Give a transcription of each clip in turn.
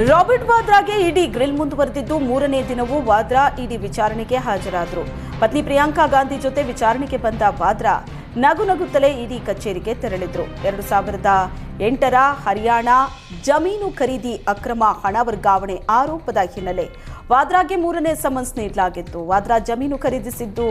Robert ವಾದ್ರಾಗೆ ಇಡಿ grill ಮುಂದುವರೆದಿದ್ದು ಮೂರನೇ ದಿನವೂ ವಾದ್ರಾ ಇಡಿ ವಿಚಾರಣೆಗೆ ಹಾಜರಾದರು. ಪತ್ನಿ ಪ್ರಿಯಾಂಕಾ ಗಾಂಧಿ ಜೊತೆ ವಿಚಾರಣೆಗೆ ಬಂದ ವಾದ್ರಾ ನಗುನಗುತ್ತಲೇ ಇಡಿ ಕಚೇರಿಗೆ ತೆರಳಿದ್ರು. 2008ರ ಹರಿಯಾಣ ಜಮೀನು ಖರೀದಿ ಅಕ್ರಮ ಹಣ ವರ್ಗಾವಣೆ ಆರೋಪದ ಹಿನ್ನೆಲೆ ವಾದ್ರಾಗೆ ಮೂರನೇ ಸಮನ್ಸ್ ನೀಡಲಾಗಿತ್ತು. ವಾದ್ರಾ ಜಮೀನು ಖರೀದಿಸಿದ್ದು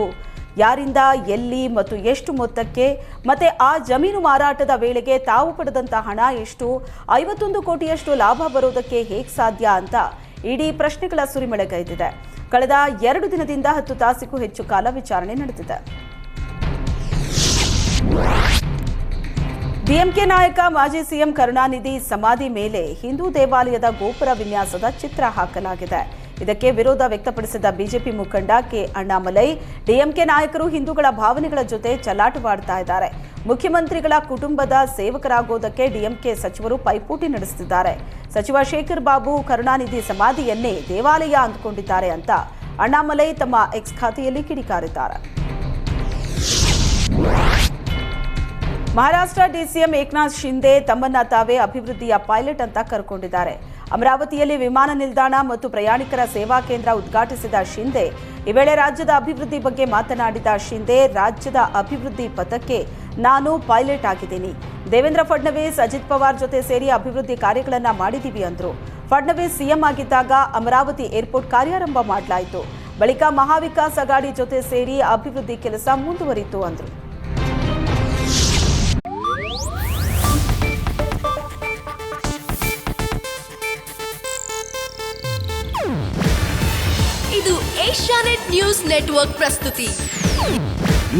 ಯಾರಿಂದ, ಎಲ್ಲಿ ಮತ್ತು ಎಷ್ಟು ಮೊತ್ತಕ್ಕೆ, ಮತ್ತೆ ಆ ಜಮೀನು ಮಾರಾಟದ ವೇಳೆಗೆ ತಾವು ಪಡೆದಂತ ಹಣ ಎಷ್ಟು, 51 ಕೋಟಿಯಷ್ಟು ಲಾಭ ಬರೋದಕ್ಕೆ ಹೇಗೆ ಸಾಧ್ಯ ಅಂತ ಇಡೀ ಪ್ರಶ್ನೆಗಳ ಸುರಿಮಳೆಗೈದಿದೆ. ಕಳೆದ 2 ದಿನದಿಂದ 10 ತಾಸಿಗೂ ಹೆಚ್ಚು ಕಾಲ ವಿಚಾರಣೆ ನಡೆದಿದೆ. ಡಿಎಂಕೆ ನಾಯಕ ಮಾಜಿ ಸಿಎಂ ಕರುಣಾನಿಧಿ ಸಮಾಧಿ ಮೇಲೆ ಹಿಂದೂ ದೇವಾಲಯದ ಗೋಪುರ ವಿನ್ಯಾಸದ ಚಿತ್ರ ಹಾಕಲಾಗಿದೆ. ಇದಕ್ಕೆ ವಿರೋಧ ವ್ಯಕ್ತಪಡಿಸಿದ ಬಿಜೆಪಿ ಮುಖಂಡ ಕೆ ಅಣ್ಣಾಮಲೈ, ಡಿಎಂಕೆ ನಾಯಕರು ಹಿಂದೂಗಳ ಭಾವನೆಗಳ ಜೊತೆ ಚೆಲ್ಲಾಟವಾಡ್ತಾ ಇದ್ದಾರೆ. ಮುಖ್ಯಮಂತ್ರಿಗಳ ಕುಟುಂಬದ ಸೇವಕರಾಗೋದಕ್ಕೆ ಡಿಎಂಕೆ ಸಚಿವರು ಪೈಪೋಟಿ ನಡೆಸುತ್ತಿದ್ದಾರೆ. ಸಚಿವ ಶೇಖರ್ ಬಾಬು ಕರುಣಾನಿಧಿ ಸಮಾಧಿಯನ್ನೇ ದೇವಾಲಯ ಅಂದುಕೊಂಡಿದ್ದಾರೆ ಅಂತ ಅಣ್ಣಾಮಲೈ ತಮ್ಮ ಎಕ್ಸ್ ಖಾತೆಯಲ್ಲಿ ಕಿಡಿಕಾರಿದ್ದಾರೆ. ಮಹಾರಾಷ್ಟ್ರ ಡಿಸಿಎಂ ಏಕನಾಥ್ ಶಿಂದೆ ತಮ್ಮನ್ನ ತಾವೇ ಅಭಿವೃದ್ಧಿಯ ಪೈಲಟ್ ಅಂತ ಕರೆಕೊಂಡಿದ್ದಾರೆ. ಅಮರಾವತಿಯಲ್ಲಿ ವಿಮಾನ ನಿಲ್ದಾಣ ಮತ್ತು ಪ್ರಯಾಣಿಕರ ಸೇವಾ ಕೇಂದ್ರ ಉದ್ಘಾಟಿಸಿದ ಶಿಂದೆ ಈ ವೇಳೆ ರಾಜ್ಯದ ಅಭಿವೃದ್ಧಿ ಬಗ್ಗೆ ಮಾತನಾಡಿದ ಶಿಂದೆ, ರಾಜ್ಯದ ಅಭಿವೃದ್ಧಿ ಪಥಕ್ಕೆ ನಾನು ಪೈಲಟ್ ಆಗಿದ್ದೀನಿ. ದೇವೇಂದ್ರ ಫಡ್ನವೀಸ್, ಅಜಿತ್ ಪವಾರ್ ಜೊತೆ ಸೇರಿ ಅಭಿವೃದ್ಧಿ ಕಾರ್ಯಗಳನ್ನ ಮಾಡಿದೀವಿ ಅಂದ್ರು. ಫಡ್ನವೀಸ್ ಸಿಎಂ ಆಗಿದ್ದಾಗ ಅಮರಾವತಿ ಏರ್ಪೋರ್ಟ್ ಕಾರ್ಯಾರಂಭ ಮಾಡಲಾಯಿತು. ಬಳಿಕ ಮಹಾವಿಕಾಸ್ ಅಗಾಡಿ ಜೊತೆ ಸೇರಿ ಅಭಿವೃದ್ಧಿ ಕೆಲಸ ಮುಂದುವರಿತು ಅಂದ್ರು. ಇದು ಏಷ್ಯಾನೆಟ್ ನ್ಯೂಸ್ ನೆಟ್ವರ್ಕ್ ಪ್ರಸ್ತುತಿ.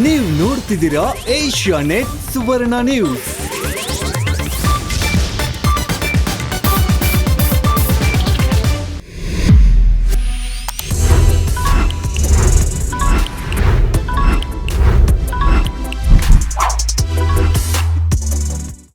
ನೀವು ನೋಡ್ತಿದ್ದೀರಾ ಏಷ್ಯಾನೆಟ್ ಸುವರ್ಣ ನ್ಯೂಸ್.